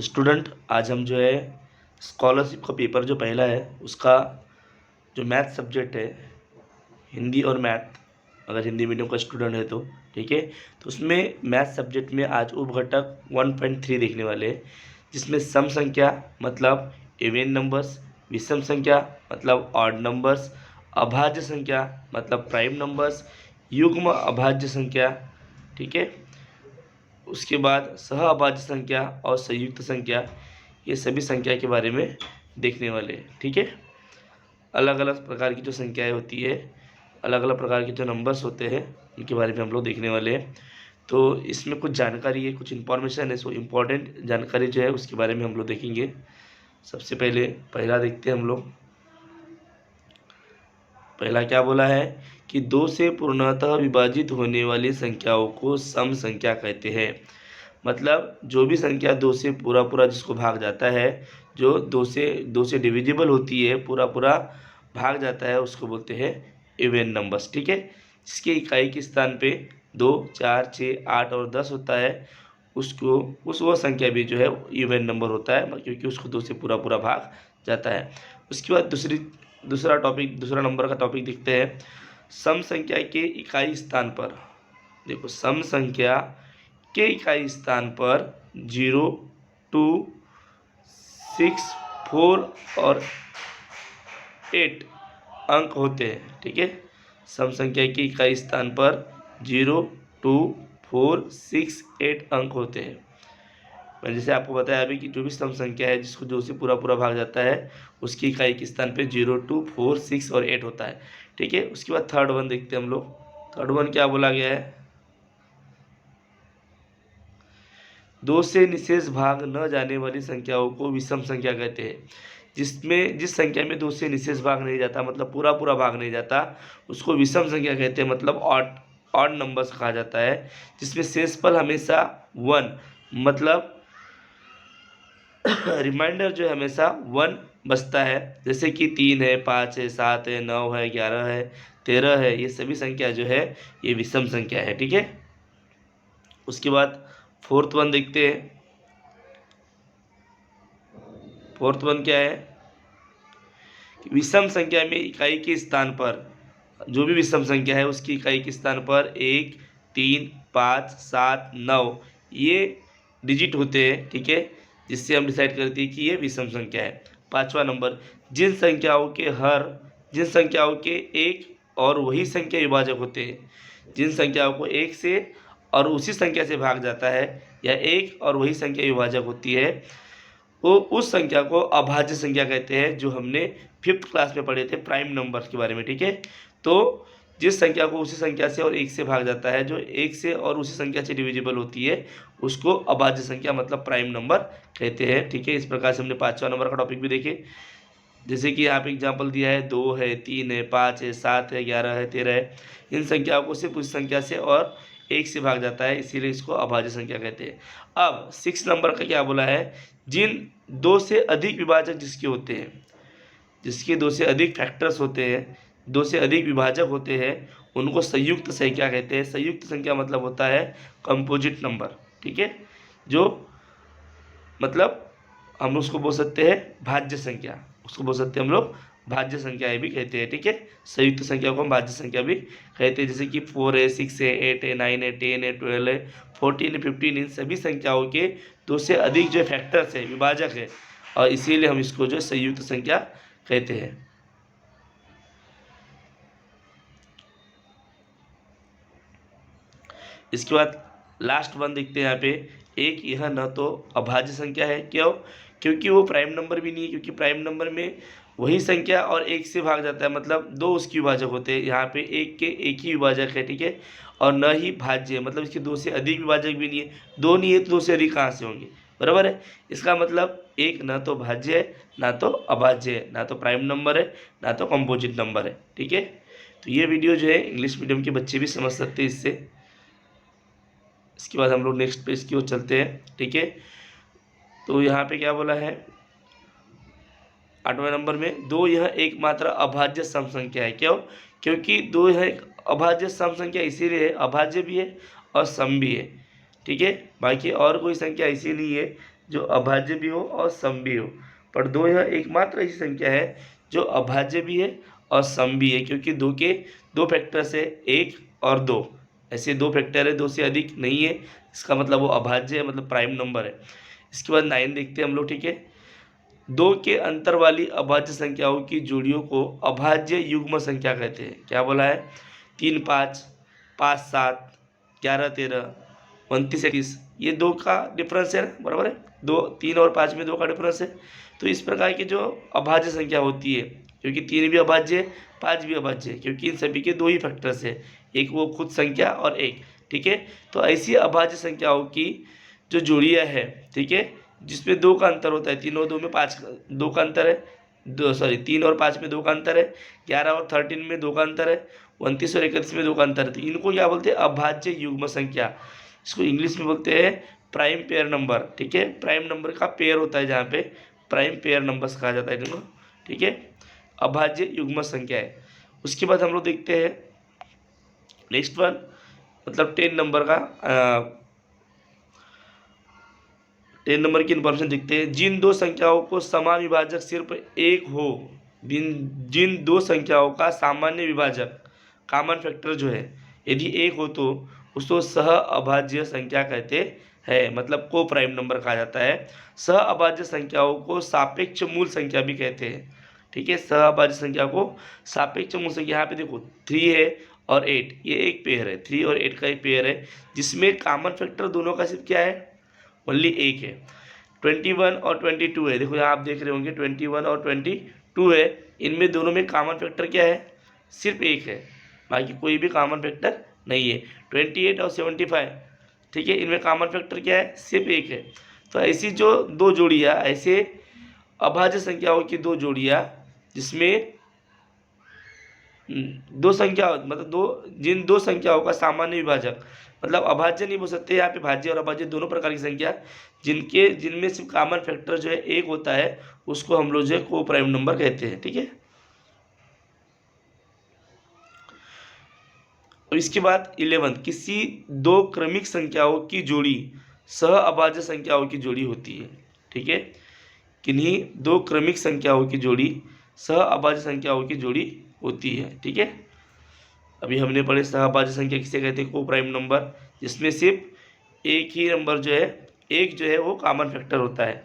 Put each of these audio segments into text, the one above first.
तो स्टूडेंट आज हम जो है स्कॉलरशिप का पेपर जो पहला है उसका जो मैथ सब्जेक्ट है, हिंदी और मैथ, अगर हिंदी मीडियम का स्टूडेंट है तो ठीक है। तो उसमें मैथ सब्जेक्ट में आज उप घटक 1.3 देखने वाले हैं, जिसमें सम संख्या मतलब इवन नंबर्स, विषम संख्या मतलब ऑड नंबर्स, अभाज्य संख्या मतलब प्राइम नंबर्स, युग्म अभाज्य संख्या, ठीक है। उसके बाद सह अभाज्य संख्या और संयुक्त संख्या, ये सभी संख्या के बारे में देखने वाले हैं, ठीक है। अलग अलग प्रकार की जो संख्याएं होती है, अलग अलग प्रकार के जो नंबर्स होते हैं, उनके बारे में हम लोग देखने वाले हैं। तो इसमें कुछ जानकारी है, कुछ इन्फॉर्मेशन है, सो इम्पोर्टेंट जानकारी जो है उसके बारे में हम लोग देखेंगे। सबसे पहले पहला देखते हैं हम लोग। पहला क्या बोला है कि दो से पूर्णतः विभाजित होने वाली संख्याओं को सम संख्या कहते हैं। मतलब जो भी संख्या दो से पूरा पूरा जिसको भाग जाता है, जो दो से डिविजिबल होती है, पूरा पूरा भाग जाता है, उसको बोलते हैं इवन नंबर्स, ठीक है। जिसके इकाई के स्थान पे 2, 4, 6, 8 और 10 होता है, उसको वो संख्या भी जो है इवन नंबर होता है, क्योंकि उसको दो से पूरा पूरा भाग जाता है। उसके बाद दूसरा नंबर का टॉपिक देखते हैं। सम संख्या के इकाई स्थान पर, देखो सम संख्या के इकाई स्थान पर 0, 2, 6, 4 और 8 अंक होते हैं, ठीक है। सम संख्या की इकाई स्थान पर 0, 2, 4, 6, 8 अंक होते हैं। मैंने जैसे आपको बताया अभी कि जो भी सम संख्या है जिसको दो से पूरा पूरा भाग जाता है, उसकी इकाई के स्थान पे 0, 2, 4, 6 और 8 होता है, ठीक है। उसके बाद थर्ड वन देखते हैं हम लोग। थर्ड वन क्या बोला गया है, दो से निशेष भाग न जाने वाली संख्याओं को विषम संख्या कहते हैं। जिस संख्या में दो से निशेष भाग नहीं जाता, मतलब पूरा पूरा भाग नहीं जाता, उसको विषम संख्या कहते हैं, मतलब ऑड नंबर्स कहा जाता है। जिसमें शेषफल हमेशा 1, मतलब रिमाइंडर जो है हमेशा 1 बचता है। जैसे कि 3 है, 5 है, 7 है, 9 है, 11 है, 13 है, ये सभी संख्या जो है ये विषम संख्या है, ठीक है। उसके बाद फोर्थ वन देखते हैं। फोर्थ वन क्या है, विषम संख्या में इकाई के स्थान पर, जो भी विषम संख्या है उसकी इकाई के स्थान पर 1, 3, 5, 7, 9 ये डिजिट होते हैं, ठीक है। जिससे हम डिसाइड करते हैं कि ये विषम संख्या है। पांचवा नंबर, जिन संख्याओं के एक और वही संख्या विभाजक होते हैं, जिन संख्याओं को एक से और उसी संख्या से भाग जाता है, या एक और वही संख्या विभाजक होती है, वो उस संख्या को अभाज्य संख्या कहते हैं, जो हमने 5th क्लास में पढ़े थे प्राइम नंबर्स के बारे में, ठीक है। तो जिस संख्या को उसी संख्या से और एक से भाग जाता है, जो एक से और उसी संख्या से डिविजिबल होती है, उसको अभाज्य संख्या मतलब प्राइम नंबर कहते हैं, ठीक है। इस प्रकार से हमने पांचवा नंबर का टॉपिक भी देखे। जैसे कि यहाँ पे एग्जाम्पल दिया है, 2 है, 3 है, 5 है, 7 है, 11 है, 13 है। इन संख्याओं को सिर्फ उस संख्या से और एक से भाग जाता है, इसीलिए इसको अभाज्य संख्या कहते हैं। अब 6 नंबर का क्या बोला है, जिन दो से अधिक विभाजक जिसके होते हैं, जिसके दो से अधिक फैक्टर्स होते हैं, दो से अधिक विभाजक होते हैं, उनको संयुक्त संख्या कहते हैं। संयुक्त संख्या मतलब होता है कंपोजिट नंबर, ठीक है। जो मतलब हम उसको बोल सकते हैं भाज्य संख्या, उसको बोल सकते हैं हम लोग भाज्य संख्याएं भी कहते हैं, ठीक है। संयुक्त संख्या को हम भाज्य संख्या भी कहते हैं। जैसे कि 4 है, 6 है, 8 है, 9 है, 10 है, 12 है, 14 है, 15, इन सभी संख्याओं के दो से अधिक जो फैक्टर्स है, विभाजक है, और इसीलिए हम इसको जो संयुक्त संख्या कहते हैं। इसके बाद लास्ट वन देखते हैं यहाँ पे, एक यह न तो अभाज्य संख्या है, क्यों, क्योंकि वो प्राइम नंबर भी नहीं है, क्योंकि प्राइम नंबर में वही संख्या और एक से भाग जाता है, मतलब दो उसकी विभाजक होते हैं। यहाँ पे एक के एक ही विभाजक है, ठीक है, और न ही भाज्य है, मतलब इसके दो से अधिक विभाजक भी नहीं है। दो नहीं है तो दो से अधिक कहाँ से होंगे, बराबर है। इसका मतलब एक ना तो भाज्य है, ना तो अभाज्य है, ना तो प्राइम नंबर है, ना तो कंपोजिट नंबर है, ठीक है। तो ये वीडियो जो है इंग्लिश मीडियम के बच्चे भी समझ सकते हैं इससे। इसके बाद हम लोग नेक्स्ट पेज की ओर चलते हैं, ठीक है। तो यहाँ पे क्या बोला है, 8वें नंबर में, दो यह एकमात्र अभाज्य सम संख्या है, क्यों, क्योंकि दो यह एक अभाज्य सम संख्या इसीलिए है, अभाज्य भी है और सम भी है, ठीक है। बाकी और कोई संख्या ऐसी नहीं है जो अभाज्य भी हो और सम भी हो, पर 2 यह एकमात्र ऐसी संख्या है जो अभाज्य भी है और सम भी है, क्योंकि 2 के 2 फैक्टर्स है, 1 और 2। ऐसे 2 फैक्टर है, 2 से अधिक नहीं है, इसका मतलब वो अभाज्य है, मतलब प्राइम नंबर है। इसके बाद 9 देखते हैं हम लोग, ठीक है। 2 के अंतर वाली अभाज्य संख्याओं की जोड़ियों को अभाज्य युग्म संख्या कहते हैं। क्या बोला है? 3 5, 5 7, 11 13, 29 31, ये 2 का डिफरेंस है ना, बराबर है। 2 3 और 5 में 2 का डिफरेंस है। तो इस प्रकार की जो अभाज्य संख्या होती है, क्योंकि 3 भी अभाज्य है, 5 भी अभाज्य है, क्योंकि इन सभी के 2 ही फैक्टर्स है, एक वो खुद संख्या और एक, ठीक है। तो ऐसी अभाज्य संख्याओं की जो जोड़ियाँ है, ठीक है, जिसमें 2 का अंतर होता है, 3 और 2 में 5 2 का अंतर है, 3 और 5 में 2 का अंतर है, 11 और 13 में 2 का अंतर है, 29 और 31 में 2 का अंतर है। तो इनको क्या बोलते हैं? अभाज्य युग्म संख्या। इसको इंग्लिश में बोलते हैं प्राइम पेयर नंबर, ठीक है। प्राइम नंबर का पेयर होता है, जहाँ पे प्राइम पेयर नंबर्स कहा जाता है इनको, ठीक है। अभाज्य युग्म संख्या है। उसके बाद हम लोग देखते हैं नेक्स्ट वन, मतलब 10 नंबर का 10 नंबर की इन्फॉर्मेशन देखते हैं। जिन 2 संख्याओं को समान विभाजक सिर्फ एक हो, जिन 2 संख्याओं का सामान्य विभाजक कॉमन फैक्टर जो है यदि एक हो तो उसको सह अभाज्य संख्या कहते हैं, मतलब को प्राइम नंबर कहा जाता है। सह अभाज्य संख्याओं को सापेक्ष मूल संख्या भी कहते हैं, ठीक है। सह अभाज्य संख्या को सापेक्ष मूल संख्या, यहाँ पे देखो 3 है और 8, ये एक पेयर है, 3 और 8 का एक पेयर है, जिसमें कॉमन फैक्टर दोनों का सिर्फ क्या है? ओनली एक है। 21 और 22 है, देखो यहाँ आप देख रहे होंगे 21 और 22 है, इनमें दोनों में कॉमन फैक्टर क्या है? सिर्फ एक है, बाकी कोई भी कॉमन फैक्टर नहीं है। 28 और 75, ठीक है, इनमें कॉमन फैक्टर क्या है? सिर्फ एक है। तो ऐसी जो 2 जोड़ियाँ, ऐसे अभाज्य संख्याओं की 2 जोड़ियाँ जिसमें 2 संख्या, मतलब जिन 2 संख्याओं का सामान्य विभाजक, मतलब अभाज्य नहीं बोल सकते यहाँ पे, भाज्य और अभाज्य दोनों प्रकार की संख्या, जिनमें सिर्फ कॉमन फैक्टर जो है एक होता है, उसको हम लोग जो है को प्राइम नंबर कहते हैं, ठीक है। और इसके बाद 11, किसी 2 क्रमिक संख्याओं की जोड़ी सह अभाज्य संख्याओं की जोड़ी होती है, ठीक है। किन्हीं 2 क्रमिक संख्याओं की जोड़ी सह अभाज्य संख्याओं की जोड़ी होती है, ठीक है। अभी हमने पढ़े सहभाज्य संख्या किसे कहते हैं? को प्राइम नंबर, जिसमें सिर्फ एक ही नंबर जो है, एक जो है वो कॉमन फैक्टर होता है।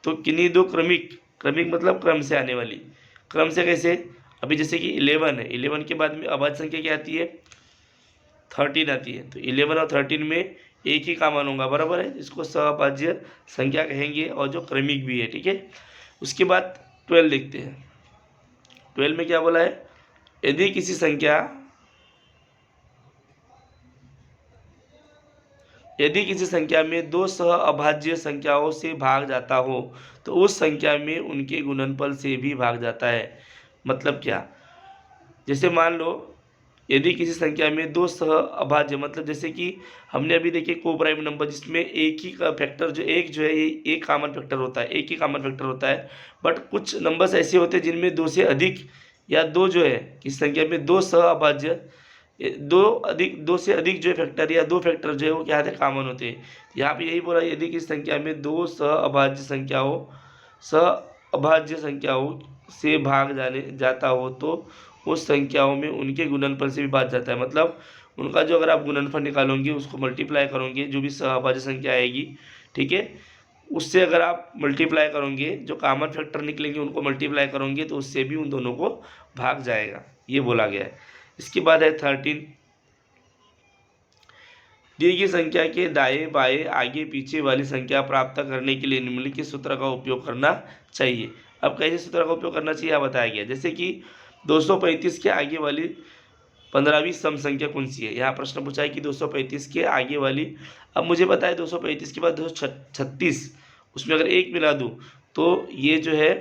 तो किन्हीं 2 क्रमिक, क्रमिक मतलब क्रम से आने वाली, क्रम से कैसे? अभी जैसे कि 11 है, 11 के बाद में अभाज्य संख्या क्या आती है? 13 आती है। तो 11 और 13 में एक ही कॉमन होगा, बराबर है, इसको सहभाज्य संख्या कहेंगे, और जो क्रमिक भी है, ठीक है। उसके बाद 12 देखते हैं। 12 में क्या बोला है? यदि किसी संख्या में 2 सह अभाज्य संख्याओं से भाग जाता हो तो उस संख्या में उनके गुणनफल से भी भाग जाता है। मतलब क्या? जैसे मान लो यदि किसी संख्या में 2 सह अभाज्य, मतलब जैसे कि हमने अभी देखिए को प्राइम नंबर, जिसमें एक ही का फैक्टर जो एक जो है, ये एक कॉमन फैक्टर होता है, एक ही कॉमन फैक्टर होता है। बट कुछ नंबर्स ऐसे होते हैं जिनमें 2 से अधिक या 2 जो है, किसी संख्या में 2 सह अभाज्य, 2 से अधिक जो है फैक्टर या 2 फैक्टर जो है वो क्या होते हैं? कॉमन होते हैं। यहाँ पे यही बोला, यदि किसी संख्या में 2 सह अभाज्य संख्याओं से भाग जाता हो तो उस संख्याओं में उनके गुणनफल से भी भाग जाता है। मतलब उनका जो, अगर आप गुणनफल निकालोगे, उसको मल्टीप्लाई करोगे, जो भी सहअभाज्य संख्या आएगी, ठीक है, उससे अगर आप मल्टीप्लाई करोगे, जो कॉमन फैक्टर निकलेंगे उनको मल्टीप्लाई करोगे, तो उससे भी उन दोनों को भाग जाएगा, ये बोला गया है। इसके बाद है 13, दी गई संख्या के दाएं बाएं आगे पीछे वाली संख्या प्राप्त करने के लिए निम्नलिखित सूत्र का उपयोग करना चाहिए। अब कैसे सूत्र का उपयोग करना चाहिए बताया गया, जैसे कि 235 के आगे वाली 15वीं सम संख्या कौन सी है? यहाँ प्रश्न पूछा है कि 235 के आगे वाली, अब मुझे पता है 235 के बाद 236, उसमें अगर एक मिला दूँ तो ये जो है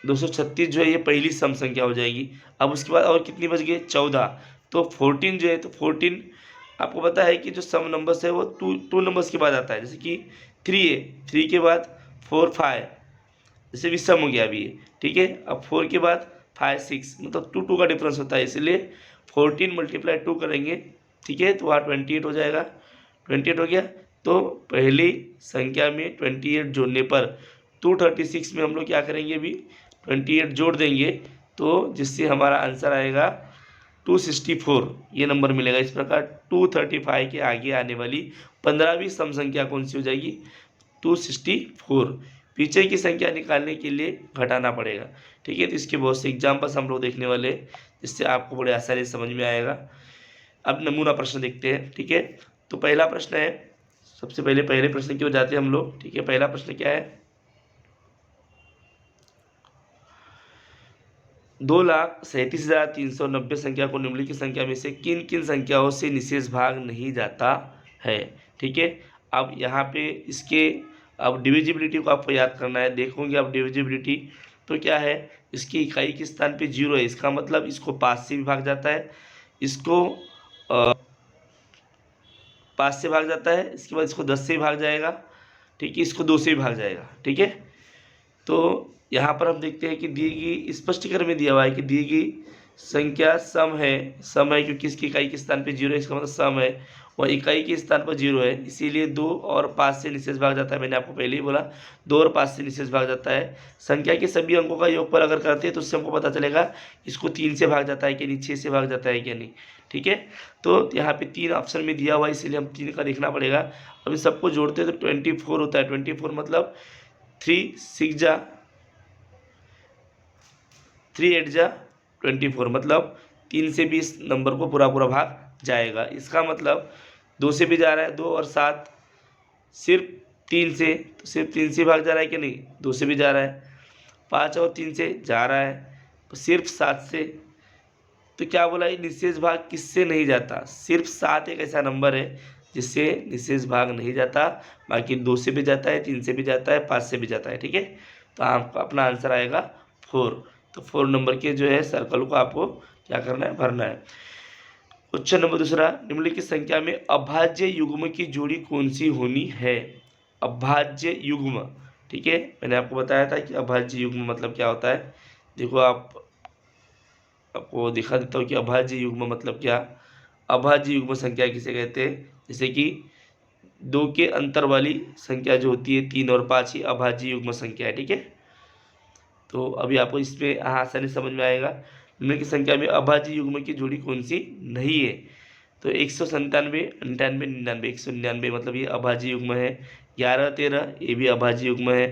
236 जो है ये पहली सम संख्या हो जाएगी। अब उसके बाद और कितनी बच गई? 14। तो 14 जो है, तो 14 आपको पता है कि जो सम नंबर्स है वो टू नंबर्स के बाद आता है, जैसे कि 3 है, 3 के बाद 4 5, जैसे विषम हो गया अभी ये, ठीक है। अब 4 के बाद 5 6, मतलब 2 का डिफरेंस होता है, इसलिए 14 × 2 करेंगे, ठीक है, तो वहाँ 28 हो जाएगा। 28 हो गया, तो पहली संख्या में 28 जोड़ने पर 236 में हम लोग क्या करेंगे, अभी 28 जोड़ देंगे, तो जिससे हमारा आंसर आएगा 264, ये नंबर मिलेगा। इस प्रकार 235 के आगे आने वाली 15वीं सम संख्या कौन सी हो जाएगी, 264। पीछे की संख्या निकालने के लिए घटाना पड़ेगा, ठीक है। तो इसके बहुत से एग्जाम्पल्स हम लोग देखने वाले हैं, जिससे आपको बड़े आसानी से समझ में आएगा। अब नमूना प्रश्न देखते हैं, ठीक है। तो पहला प्रश्न है, सबसे पहले प्रश्न की ओर जाते हैं हम लोग, ठीक है। पहला प्रश्न क्या है, 2,37,390 संख्या को निम्नलिखित संख्या में से किन किन संख्याओं से निशेष भाग नहीं जाता है, ठीक है। अब यहाँ पे इसके अब डिविजिबिलिटी को आपको याद करना है। देखोगे आप डिविजिबिलिटी तो क्या है, इसकी इकाई के स्थान पे 0 है, इसका मतलब इसको 5 से भी भाग जाता है, इसको 5 से भाग जाता है, इसके बाद इसको 10 से भी भाग जाएगा, ठीक है, इसको 2 से भी भाग जाएगा, ठीक है। तो यहाँ पर हम देखते हैं कि दी गई स्पष्टीकरण में दिया हुआ है कि दी गई संख्या सम है क्योंकि इसकी इकाई के स्थान पे 0 है, इसका मतलब सम है, और इकाई के स्थान पर 0 है, इसीलिए 2 और 5 से निशेष भाग जाता है। मैंने आपको पहले ही बोला 2 और 5 से निशेष भाग जाता है। संख्या के सभी अंकों का योगफल अगर करते हैं तो उससे हमको पता चलेगा इसको 3 से भाग जाता है कि नहीं, 6 से भाग जाता है कि नहीं, ठीक है। तो यहाँ पे 3 ऑप्शन में दिया हुआ है, इसीलिए हम 3 का देखना पड़ेगा। अब इन सबको जोड़ते हैं तो 24 होता है। 24 मतलब 3 6 जा 3 8 जा 24, मतलब 3 से भी इस नंबर को पूरा भाग जाएगा। इसका मतलब 2 से भी जा रहा है, 2 और 7 सिर्फ 3 से, तो सिर्फ 3 से भाग जा रहा है कि नहीं, 2 से भी जा रहा है। 5 और 3 से जा रहा है, तो सिर्फ 7 से। तो क्या बोला, ये निशेष भाग किससे नहीं जाता, सिर्फ 7 एक ऐसा नंबर है जिससे निशेष भाग नहीं जाता, बाकी 2 से भी जाता है, 3 से भी जाता है, 5 से भी जाता है, ठीक है। तो आपका अपना आंसर आएगा 4। तो 4 नंबर के जो है सर्कल को आपको क्या करना है, भरना है। क्वेश्चन नंबर दूसरा, निम्नलिखित संख्या में अभाज्य युग्म की जोड़ी कौन सी होनी है। अभाज्य युग्म, ठीक है, मैंने आपको बताया था कि अभाज्य युग्म मतलब क्या होता है। देखो आपको दिखा देता हूँ कि अभाज्य युग्म मतलब क्या। अभाज्य युग्म संख्या किसे कहते हैं, जैसे कि 2 के अंतर वाली संख्या जो होती है 3 और 5 ही अभाज्य युग्म संख्या है, ठीक है। तो अभी आपको इसमें आसानी समझ में आएगा। निम्न की संख्या में अभाज्य युग्म की जोड़ी कौन सी नहीं है, तो 197, 98, 99, 199 मतलब ये अभाज्य युग्म है। 11 13 ये भी अभाज्य युग्म है।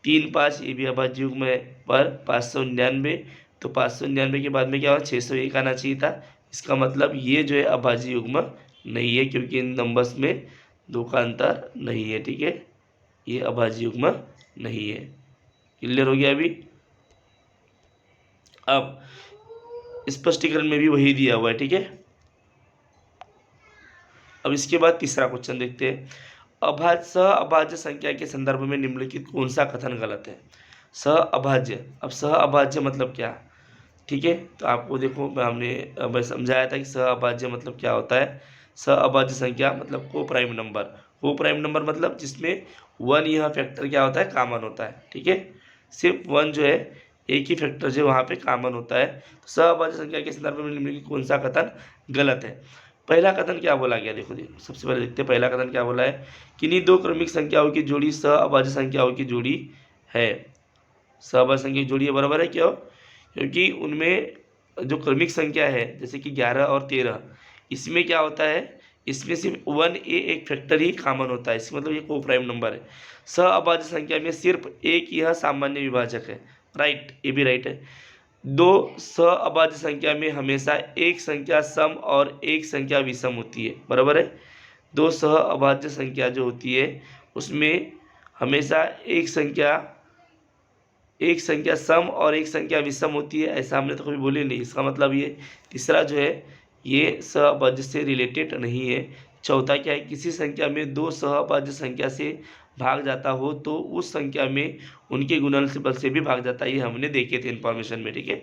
3 5 ये भी अभाज्य युग्म है। पर 599, तो 599 के बाद में क्या हुआ, 601 आना चाहिए था। इसका मतलब ये जो है अभाज्य युग्म नहीं है, क्योंकि इन नंबर्स में 2 का अंतर नहीं है, ठीक है। ये अभाज्य युग्म नहीं है। क्लियर हो गया अभी। अब स्पष्टीकरण में भी वही दिया हुआ है, ठीक है। अब इसके बाद तीसरा क्वेश्चन देखते हैं। अभाज्य संख्या के संदर्भ में निम्नलिखित कौन सा कथन गलत है। अभाज्य, अब अभाज्य मतलब क्या, ठीक है। तो आपको देखो हमने समझाया था कि अभाज्य मतलब क्या होता है। अभाज्य संख्या मतलब को प्राइम नंबर। को प्राइम नंबर मतलब जिसमें 1 यह फैक्टर क्या होता है, कॉमन होता है, ठीक है। सिर्फ 1 जो है एक ही फैक्टर जो वहाँ पे कॉमन होता है। तो अभाज्य संख्या के संदर्भ में निम्नलिखित कौन सा कथन गलत है। पहला कथन क्या बोला गया, देखो सबसे पहले देखते हैं पहला कथन क्या बोला है। किन्हीं 2 क्रमिक संख्याओं की जोड़ी अभाज्य संख्याओं की जोड़ी है। अभाज्य संख्या की जोड़ी है, बराबर है, क्यों, क्योंकि उनमें जो क्रमिक संख्या है जैसे कि 11 और 13, इसमें क्या होता है, इसमें सिर्फ 1a एक फैक्टर ही कॉमन होता है, इसका मतलब ये को प्राइम नंबर है। अभाज्य संख्या में सिर्फ एक यह सामान्य विभाजक है, राइट, ये भी राइट है। 2 अभाज्य संख्या में हमेशा एक संख्या सम और एक संख्या विषम होती है, बराबर है। 2 अभाज्य संख्या जो होती है उसमें हमेशा एक संख्या सम और एक संख्या विषम होती है, ऐसा हमने तो कभी बोले नहीं। इसका मतलब ये तीसरा जो है ये अभाज्य से रिलेटेड नहीं है। चौथा क्या है, किसी संख्या में 2 अभाज्य संख्या से भाग जाता हो तो उस संख्या में उनके गुणनफल से भी भाग जाता है, ये हमने देखे थे इन्फॉर्मेशन में, ठीक है।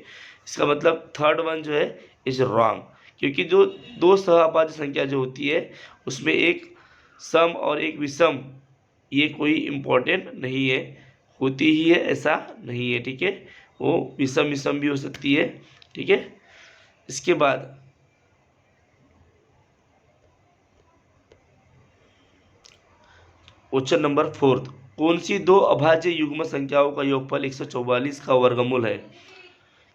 इसका मतलब थर्ड वन जो है इज रॉन्ग, क्योंकि जो 2 अभाज्य संख्या जो होती है उसमें एक सम और एक विषम, ये कोई इम्पोर्टेंट नहीं है, होती ही है ऐसा नहीं है, ठीक है। वो विषम विषम भी हो सकती है, ठीक है। इसके बाद क्वेश्चन नंबर 4, कौन सी दो अभाज्य युग्म संख्याओं का योगफल 144 का वर्गमूल है?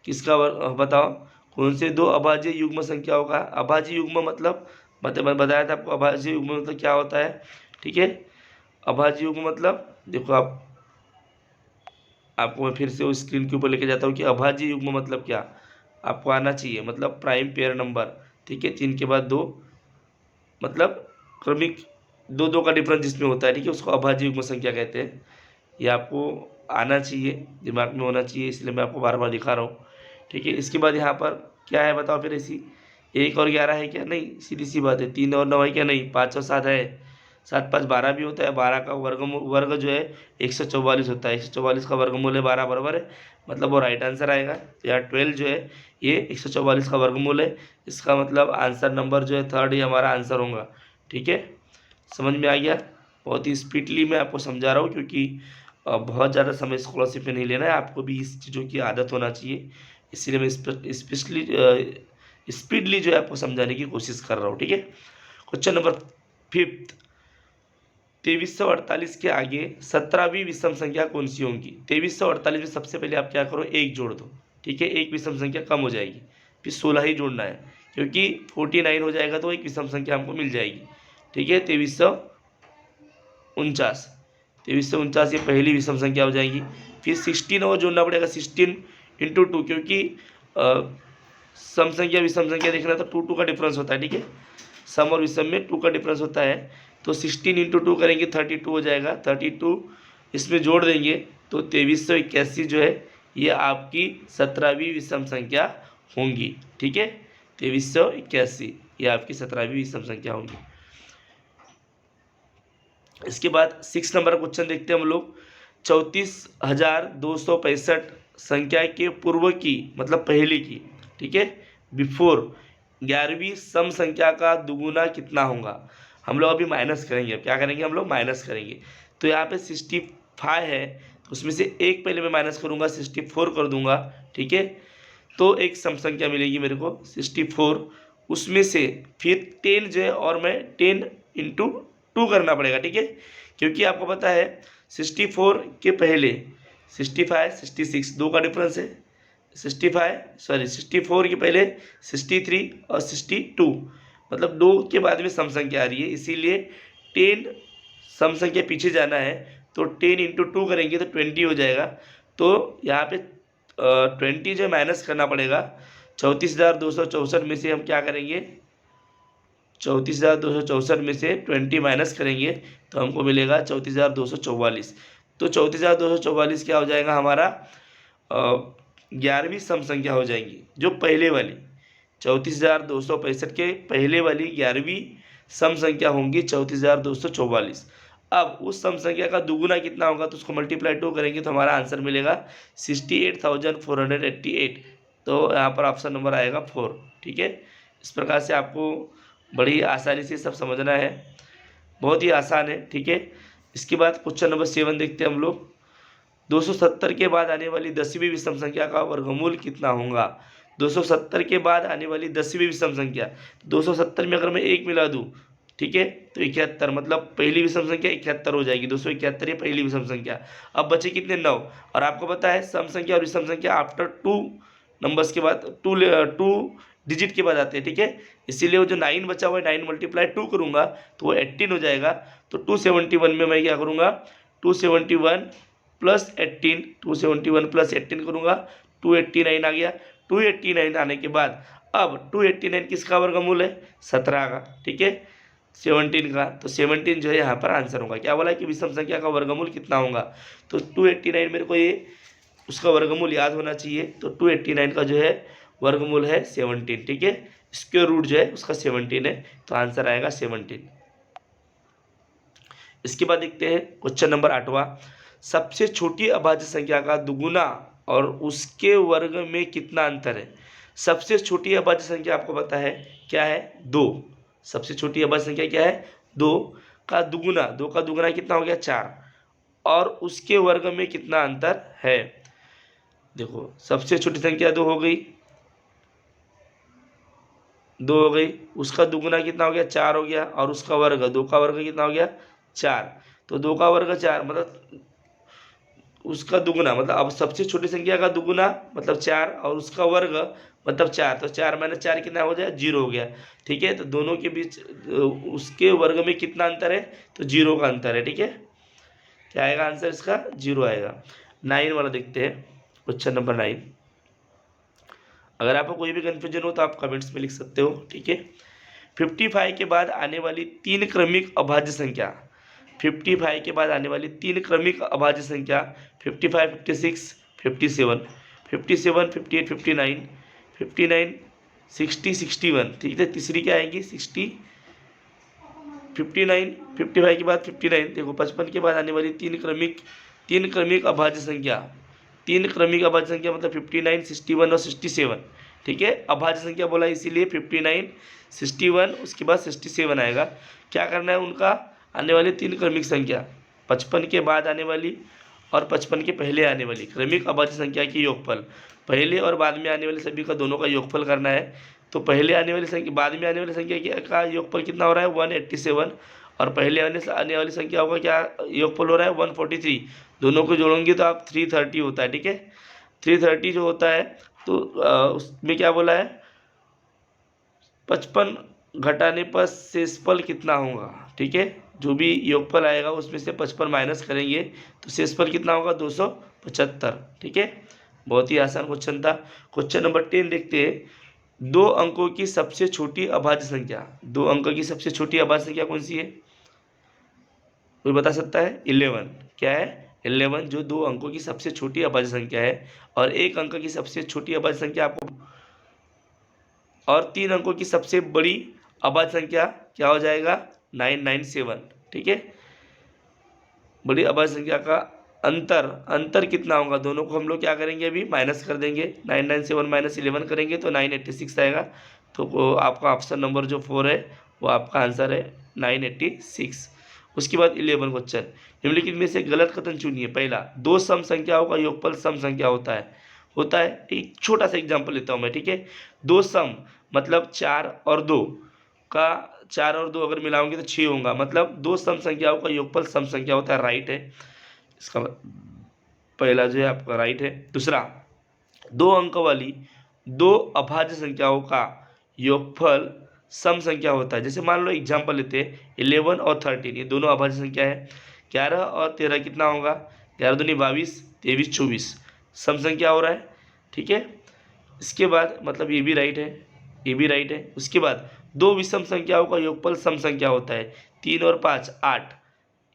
किसका बताओ, कौन से दो अभाज्य युग्म संख्याओं का, अभाज्य युग्म मतलब मैं बताया था आपको, अभाज्य युग्म मतलब क्या होता है, ठीक है। अभाज्य युग्म मतलब देखो आपको मैं फिर से उस स्क्रीन के ऊपर लेके जाता हूँ कि अभाज्य युग्म मतलब क्या आपको आना चाहिए, मतलब प्राइम पेयर नंबर, ठीक है, 3 के बाद 2, मतलब क्रमिक दो का डिफरेंस जिसमें होता है, ठीक है, उसको अभाज्य युग्म संख्या कहते हैं। ये आपको आना चाहिए, दिमाग में होना चाहिए, इसलिए मैं आपको बार बार दिखा रहा हूँ, ठीक है। इसके बाद यहाँ पर क्या है बताओ फिर, ऐसी 1 और 11 है क्या? नहीं, सीधी सी बात है। 3 और 9 है क्या? नहीं। 5 और 7 है, 7 5 12 भी होता है। 12 का वर्ग जो है 144 होता है, 144 का वर्गमूल है 12 बराबर है, मतलब वो राइट आंसर आएगा। तो यहाँ 12 जो है ये 144 का वर्गमूल है, इसका मतलब आंसर नंबर जो है 3rd ही हमारा आंसर होगा, ठीक है। समझ में आ गया? बहुत ही स्पीडली मैं आपको समझा रहा हूँ, क्योंकि बहुत ज़्यादा समय स्कॉलरशिप में नहीं लेना है, आपको भी इस चीज़ों की आदत होना चाहिए, इसीलिए मैं स्पेशली स्पीडली जो है आपको समझाने की कोशिश कर रहा हूँ, ठीक है। क्वेश्चन नंबर 5, 2348 के आगे 17वीं विषम संख्या कौन सी होगी? 2348 में सबसे पहले आप क्या करो, 1 जोड़ दो, ठीक है, एक विषम संख्या कम हो जाएगी, फिर 16 ही जोड़ना है, क्योंकि 49 हो जाएगा तो एक विषम संख्या हमको मिल जाएगी, ठीक है। 2349 ये पहली विषम संख्या हो जाएगी। फिर 16 और जोड़ना पड़ेगा, 16 इंटू 2, क्योंकि सम संख्या विषम संख्या देखना तो 2 का डिफरेंस होता है, ठीक है, सम और विषम में 2 का डिफरेंस होता है। तो 16 इंटू 2 करेंगे 32 हो जाएगा, 32 इसमें जोड़ देंगे तो 2381 जो है ये आपकी 17वीं विषम संख्या होंगी, ठीक है। 2381 ये आपकी 17वीं विषम संख्या होंगी। इसके बाद 6 नंबर क्वेश्चन देखते हैं हम लोग। 34,265 संख्या के पूर्व की, मतलब पहले की, ठीक है, बिफोर 11वीं सम संख्या का दुगुना कितना होगा? हम लोग अभी माइनस करेंगे। अब क्या करेंगे हम लोग? माइनस करेंगे। तो यहाँ पे 65 है, तो उसमें से एक पहले मैं माइनस करूँगा, 64 कर दूंगा, ठीक है। तो एक सम संख्या मिलेगी मेरे को 64, उसमें से फिर 10 जो है, और मैं 10 इंटू 2 करना पड़ेगा, ठीक है, क्योंकि आपको पता है 64 के पहले 65 66 2 का डिफरेंस है, 64 के पहले 63 और 62, मतलब 2 के बाद में सम संख्या आ रही है, इसीलिए 10 सम संख्या पीछे जाना है, तो 10 इंटू 2 करेंगे तो 20 हो जाएगा। तो यहाँ पे 20 जो माइनस करना पड़ेगा। 34,264 में से हम क्या करेंगे, 34,264 में से 20 माइनस करेंगे तो हमको मिलेगा 34,244। तो 34,244 क्या हो जाएगा हमारा, 11वीं सम संख्या हो जाएंगी, जो पहले वाली 34,265 के पहले वाली 11वीं सम संख्या होंगी 34,244। अब उस सम संख्या का दुगुना कितना होगा, तो उसको मल्टीप्लाई 2 करेंगे तो हमारा आंसर मिलेगा 68,488। तो यहाँ पर ऑप्शन नंबर आएगा 4, ठीक है। इस प्रकार से आपको बड़ी आसानी से सब समझना है, बहुत ही आसान है, ठीक है। इसके बाद क्वेश्चन नंबर 7 देखते हैं हम लोग। 270 के बाद आने वाली 10वीं विषम संख्या का वर्गमूल कितना होगा? 270 के बाद आने वाली 10वीं विषम संख्या, 270 में अगर मैं 1 मिला दूं, ठीक है, तो 71, मतलब पहली विषम संख्या 71 हो जाएगी। 271 ये पहली विषम संख्या। अब बचे कितने? 9। और आपको पता है सम संख्या और विषम संख्या आफ्टर 2 नंबर्स के बाद 2 डिजिट के बाद आते हैं, ठीक है, इसीलिए वो जो 9 बचा हुआ है 9 मल्टीप्लाई 2 करूंगा तो वो 18 हो जाएगा। तो 271 में मैं क्या करूंगा, 271 प्लस 18, 271 प्लस 18 करूंगा, 289 आ गया। 289 आने के बाद अब 289 किसका वर्गमूल है? 17 का, ठीक है, 17 का। तो 17 जो है यहाँ पर आंसर होगा। क्या बोला कि विषम संख्या का वर्गमूल कितना होगा? तो 289 मेरे को ये उसका वर्गमूल याद होना चाहिए। तो 289 का जो है वर्गमूल है 17, ठीक है, स्क्वायर रूट जो है उसका 17 है, तो आंसर आएगा 17। इसके बाद देखते हैं क्वेश्चन नंबर 8वां। सबसे छोटी अभाज्य संख्या का दुगुना और उसके वर्ग में कितना अंतर है? सबसे छोटी अभाज्य संख्या आपको पता है क्या है? 2। सबसे छोटी अभाज्य संख्या क्या है? 2 का दुगुना, 2 का दुगुना कितना हो गया? 4, और उसके वर्ग में कितना अंतर है? देखो सबसे छोटी संख्या 2 हो गई, 2 हो गई, उसका दुगुना कितना हो गया? 4 हो गया, और उसका वर्ग 2 का वर्ग कितना हो गया? 4। तो 2 का वर्ग 4 मतलब उसका दुगुना, मतलब अब सबसे छोटी संख्या का दुगुना मतलब 4 और उसका वर्ग मतलब 4, तो 4 माइनस 4 कितना हो जाए 0 हो गया। ठीक है, तो दोनों के बीच उसके वर्ग में कितना अंतर है, तो 0 का अंतर है। ठीक है, क्या आएगा आंसर इसका 0 आएगा। 9 वाला देखते हैं, क्वेश्चन नंबर 9। अगर आपको कोई भी कन्फ्यूजन हो तो आप कमेंट्स में लिख सकते हो। ठीक है, 55 के बाद आने वाली 3 क्रमिक अभाज्य संख्या, 55 के बाद आने वाली 3 क्रमिक अभाज्य संख्या 55, 56, 57, 57, 58, 59, 59, 60, 61। ठीक है, तीसरी क्या आएगी 60, 59, 55 के बाद 59। देखो 55 के बाद आने वाली 3 क्रमिक अभाज्य संख्या, 3 क्रमिक अभाज्य संख्या मतलब 59, 61 और 67। ठीक है, अभाज्य संख्या बोला इसीलिए 59, 61 उसके बाद 67 आएगा। क्या करना है, उनका आने वाली 3 क्रमिक संख्या 55 के बाद आने वाली और 55 के पहले आने वाली क्रमिक अभाज्य संख्या की योगफल, पहले और बाद में आने वाले सभी का दोनों का योगफल करना है। तो पहले आने वाली संख्या बाद में आने वाली संख्या का योगफल कितना हो रहा है 187, और पहले आने वाली संख्याओं का क्या योगफल हो रहा है 143। दोनों को जोड़ोगे तो आप 330 होता है। ठीक है, 330 जो होता है तो उसमें क्या बोला है 55 घटाने पर शेषफल कितना होगा। ठीक है, जो भी योगफल आएगा उसमें से 55 माइनस करेंगे तो शेषफल कितना होगा 275। ठीक है, बहुत ही आसान क्वेश्चन था। क्वेश्चन नंबर 10 देखते हैं। 2 अंकों की सबसे छोटी अभाज्य संख्या, 2 अंक की सबसे छोटी अभाज्य संख्या कौन सी है, कोई बता सकता है 11। क्या है 11, जो 2 अंकों की सबसे छोटी अभाज्य संख्या है। और 1 अंक की सबसे छोटी अभाज्य संख्या आपको, और 3 अंकों की सबसे बड़ी अभाज्य संख्या क्या हो जाएगा 997। ठीक है, बड़ी अभाज्य संख्या का अंतर कितना होगा, दोनों को हम लोग क्या करेंगे अभी माइनस कर देंगे। 997 माइनस 11 करेंगे तो 986 आएगा। तो आपका ऑप्शन नंबर जो 4 है वो आपका आंसर है 986। उसके बाद 11 क्वेश्चन, निम्नलिखित में से गलत कथन चुनिए। पहला, 2 सम संख्याओं का योगफल सम संख्या होता है। एक छोटा सा एग्जाम्पल लेता हूँ मैं। ठीक है, 2 सम मतलब 4 और 2 का, 4 और 2 अगर मिलाओगे तो 6 होगा, मतलब 2 सम संख्याओं का योगफल सम संख्या होता है। राइट है, इसका पहला जो है आपका राइट है। दूसरा, 2 अंक वाली 2 अभाज्य संख्याओं का योगफल सम संख्या होता है। जैसे मान लो एग्जाम्पल लेते हैं 11 और 13, ये दोनों अभाज्य संख्या है। 11 और 13 कितना होगा, 11 दूनी 22, 23 24 सम संख्या हो रहा है। ठीक है, इसके बाद मतलब ये भी राइट है, ये भी राइट है। उसके बाद 2 विषम संख्याओं का योगफल सम संख्या होता है, 3 और 5 8,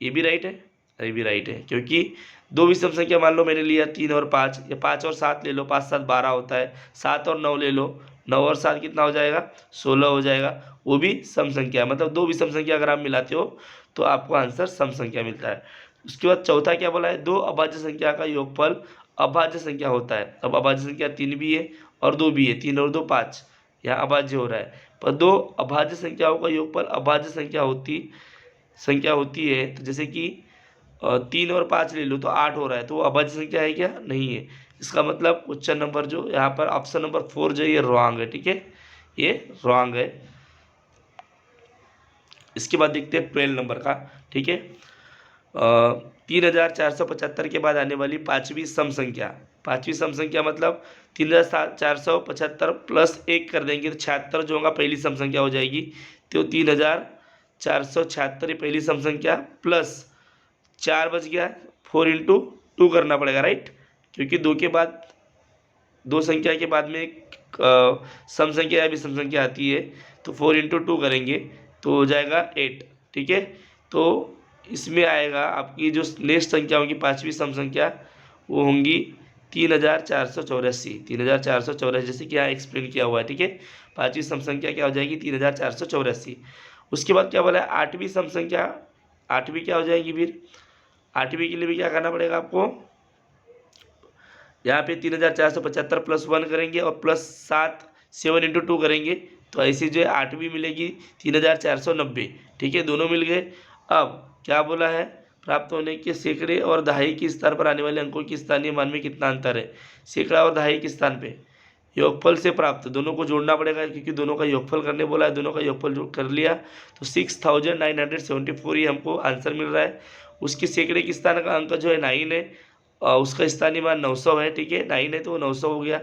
ये भी राइट है, ये भी राइट है। क्योंकि 2 विषम संख्या मान लो मैंने लिया 3 और 5, या 5 और 7 ले लो, 5 7 12 होता है। 7 और 9 ले लो, 9 और 7 कितना हो जाएगा 16 हो जाएगा, वो भी सम संख्या है। मतलब 2 विषम संख्या अगर आप मिलाते हो तो आपको आंसर सम संख्या मिलता है। उसके बाद चौथा क्या बोला है, 2 अभाज्य संख्या का योगफल अभाज्य संख्या होता है। अब अभाज्य संख्या 3 भी है और 2 भी है, 3 और 2 5, यहाँ अभाज्य हो रहा है। पर 2 अभाज्य संख्याओं का योगफल अभाज्य संख्या होती है। तो जैसे कि 3 और 5 ले लो तो 8 हो रहा है, तो वो अभाज्य संख्या है क्या, नहीं है। इसका मतलब क्वेश्चन नंबर जो यहाँ पर ऑप्शन नंबर 4 जो ये रॉन्ग है। ठीक है, ये रॉन्ग है। इसके बाद देखते हैं 12 नंबर का। ठीक है, 3475 के बाद आने वाली पाँचवीं सम संख्या, पाँचवीं सम संख्या मतलब 3475 प्लस 1 कर देंगे तो 76 जो होगा पहली सम संख्या हो जाएगी। तो 3476 पहली सम संख्या प्लस 4 बच गया, 4 इंटू 2 करना पड़ेगा। राइट, क्योंकि 2 के बाद 2 संख्या के बाद में एक सम संख्या या विषम संख्या आती है, तो 4 इंटू 2 करेंगे तो हो जाएगा 8। ठीक है, तो इसमें आएगा आपकी जो नेक्स्ट संख्या होगी पाँचवीं सम संख्या, वो होंगी 3484, 3484 जैसे कि यहाँ एक्सप्लेन किया हुआ है। ठीक है, पाँचवीं सम संख्या क्या हो जाएगी 3484। उसके बाद क्या बोला है आठवीं सम संख्या, आठवीं क्या हो जाएगी फिर, आठवीं के लिए भी क्या करना पड़ेगा आपको, यहाँ पे 3475 प्लस 1 करेंगे और प्लस 7 इंटू 2 करेंगे तो ऐसी जो है आठवीं मिलेगी 3490। ठीक है, दोनों मिल गए। अब क्या बोला है, प्राप्त होने के सैकड़े और दहाई के स्थान पर आने वाले अंकों के स्थानीय मान में कितना अंतर है। सैकड़ा और दहाई के स्थान पे योगफल से प्राप्त, दोनों को जोड़ना पड़ेगा क्योंकि दोनों का योगफल करने बोला है, दोनों का योगफल जो कर लिया तो 6974 ही हमको आंसर मिल रहा है। उसके सैकड़े के स्थान का अंक जो है 9 है और उसका स्थानीय मान 900 है, ठीक है, 9 है तो 900 हो गया।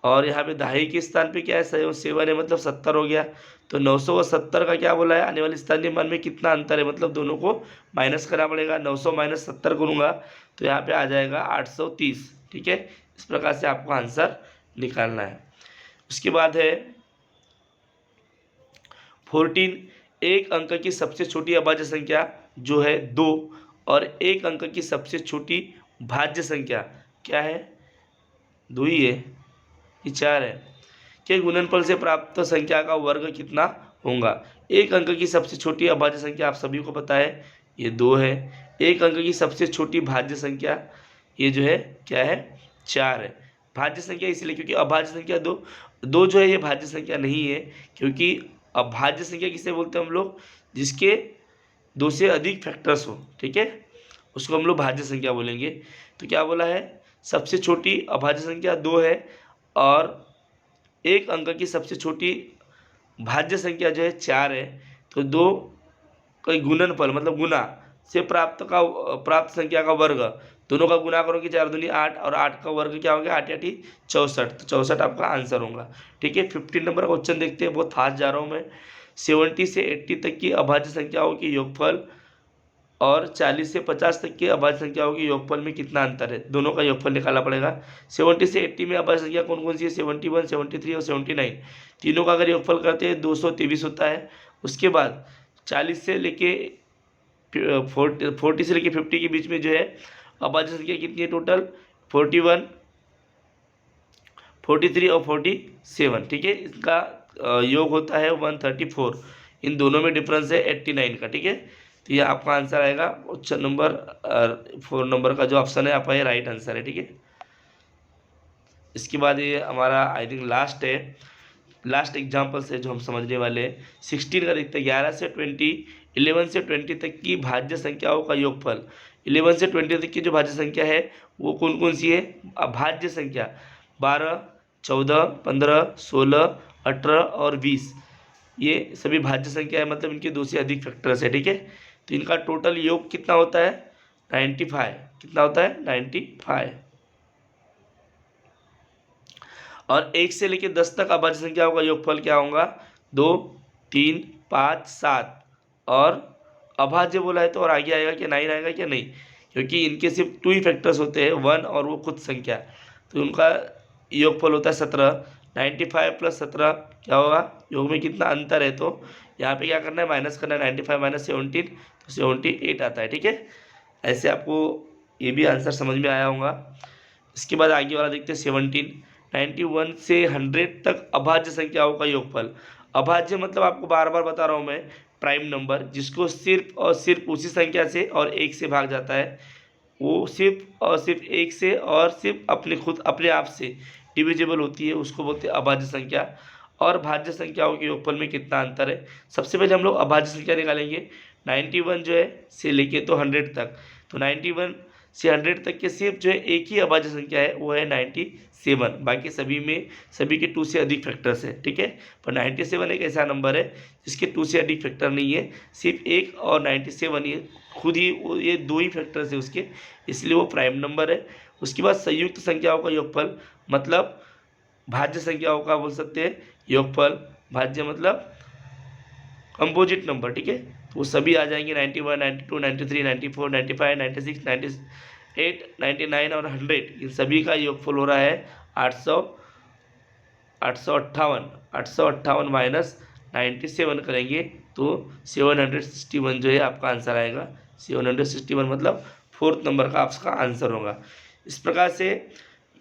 और यहाँ पे दहाई के स्थान पे क्या है, 7 है मतलब 70 हो गया। तो 900 और 70 का क्या बोला है, आने वाले स्थानीय मान में कितना अंतर है, मतलब दोनों को माइनस करना पड़ेगा। 900 माइनस 70 करूँगा तो यहाँ पे आ जाएगा 830, ठीक है। इस प्रकार से आपको आंसर निकालना है। उसके बाद है 14, एक अंक की सबसे छोटी अभाज्य संख्या जो है 2 और एक अंक की सबसे छोटी भाज्य संख्या क्या है, 2 ही है कि 4 है, के गुणनफल से प्राप्त संख्या का वर्ग कितना होगा। एक अंक की सबसे छोटी अभाज्य संख्या आप सभी को पता है ये 2 है। एक अंक की सबसे छोटी भाज्य संख्या ये जो है क्या है, 4 है। भाज्य संख्या इसलिए क्योंकि अभाज्य संख्या 2 जो है ये भाज्य संख्या नहीं है, क्योंकि अभाज्य संख्या किसे बोलते हैं हम लोग, जिसके 2 से अधिक फैक्टर्स हो, ठीक है, उसको हम लोग भाज्य संख्या बोलेंगे। तो क्या बोला है, सबसे छोटी अभाज्य संख्या 2 है और एक अंक की सबसे छोटी भाज्य संख्या जो है 4 है। तो 2 का गुणनफल मतलब गुना से प्राप्त संख्या का वर्ग, दोनों का गुना करोगे 4 दूनी 8 और 8 का वर्ग क्या हो गया, 8 8 64, तो 64 आपका आंसर होगा, ठीक है। 15 नंबर का क्वेश्चन देखते हैं, बहुत फास्ट जा रहा हूँ मैं। 70 से 80 तक की अभाज्य संख्याओं के योगफल और 40 से 50 तक की अभाज्य संख्याओं के योगफल में कितना अंतर है, दोनों का योगफल निकालना पड़ेगा। 70 से 80 में अभाज्य संख्या कौन कौन सी है, 71, 73 और 79, तीनों का अगर योगफल करते हैं 223 होता है। उसके बाद 40 से लेके 40 से लेके 50 के बीच में जो है अभाज्य संख्या कितनी है टोटल, 41, 43 और 47, ठीक है। इसका योग होता है 134, इन दोनों में डिफरेंस है 89 का, ठीक है। तो ये आपका आंसर आएगा ऑप्शन नंबर 4 नंबर का जो ऑप्शन है आपका ये राइट आंसर है, ठीक है। इसके बाद ये हमारा आई थिंक लास्ट एग्जाम्पल्स है जो हम समझने वाले हैं। 16 का देखते हैं, 11 से 20, 11 से 20 तक की भाज्य संख्याओं का योगफल। 11 से 20 तक की जो भाज्य संख्या है वो कौन कौन सी है, अभाज्य संख्या 12, 14, 15, 16, 18 और 20, ये सभी भाज्य संख्या है, मतलब इनके 2 से अधिक फैक्टर्स है, ठीक है। तो इनका टोटल योग कितना होता है, 95, कितना होता है 95। और 1 से लेकर 10 तक अभाज्य संख्याओं का योगफल क्या होगा, 2, 3, 5, 7, और अभाज्य बोला है तो और आगे आएगा क्या 9 आएगा क्या, नहीं, क्योंकि इनके सिर्फ 2 ही फैक्टर्स होते हैं, 1 और वो खुद संख्या, तो उनका योगफल होता है 17। 95 प्लस 17 क्या होगा, योग में कितना अंतर है, तो यहाँ पे क्या करना है, माइनस करना है, 95 माइनस 17 तो 78 आता है, ठीक है। ऐसे आपको ये भी आंसर समझ में आया होगा। इसके बाद आगे वाला देखते हैं 17, 91 से 100 तक अभाज्य संख्याओं का योगफल। अभाज्य मतलब आपको बार बार बता रहा हूँ मैं, प्राइम नंबर जिसको सिर्फ और सिर्फ उसी संख्या से और 1 से भाग जाता है, वो सिर्फ और सिर्फ 1 से और सिर्फ अपने आप से डिविजिबल होती है, उसको बोलते हैं अभाज्य संख्या। और भाज्य संख्याओं के योगफल में कितना अंतर है, सबसे पहले हम लोग अभाज्य संख्या निकालेंगे। 91 जो है से लेके तो 100 तक, तो 91 से 100 तक के सिर्फ जो है एक ही अभाज्य संख्या है वो है 97, बाकी सभी के 2 से अधिक फैक्टर्स है, ठीक है। पर 97 एक ऐसा नंबर है जिसके 2 से अधिक फैक्टर नहीं है, सिर्फ 1 और 97 ये खुद ही ये 2 ही फैक्टर्स है उसके, इसलिए वो प्राइम नंबर है। उसके बाद संयुक्त संख्याओं का योगफल मतलब भाज्य संख्याओं का बोल सकते हैं योगफल, भाज्य मतलब कंपोजिट नंबर, ठीक है। तो वो सभी आ जाएंगे 91, 92, 93, 94, 95, 96, 98, 99 और 100, इन सभी का योगफल हो रहा है 858 माइनस 97 करेंगे तो 761 जो है आपका आंसर आएगा। 761 मतलब 4th नंबर का आपका आंसर होगा। इस प्रकार से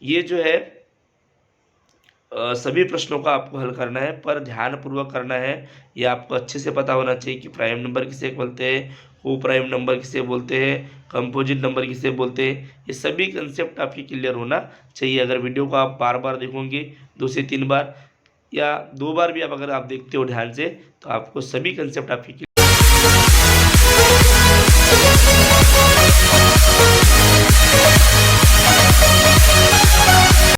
ये जो है सभी प्रश्नों का आपको हल करना है, पर ध्यानपूर्वक करना है। ये आपको अच्छे से पता होना चाहिए कि प्राइम नंबर किसे बोलते हैं, को प्राइम नंबर किसे बोलते हैं, कंपोजिट नंबर किसे बोलते हैं, ये सभी कंसेप्ट आपकी क्लियर होना चाहिए। अगर वीडियो को आप बार बार देखोगे 2 से 3 बार या 2 बार भी आप अगर आप देखते हो ध्यान से, तो आपको सभी कंसेप्ट आपकी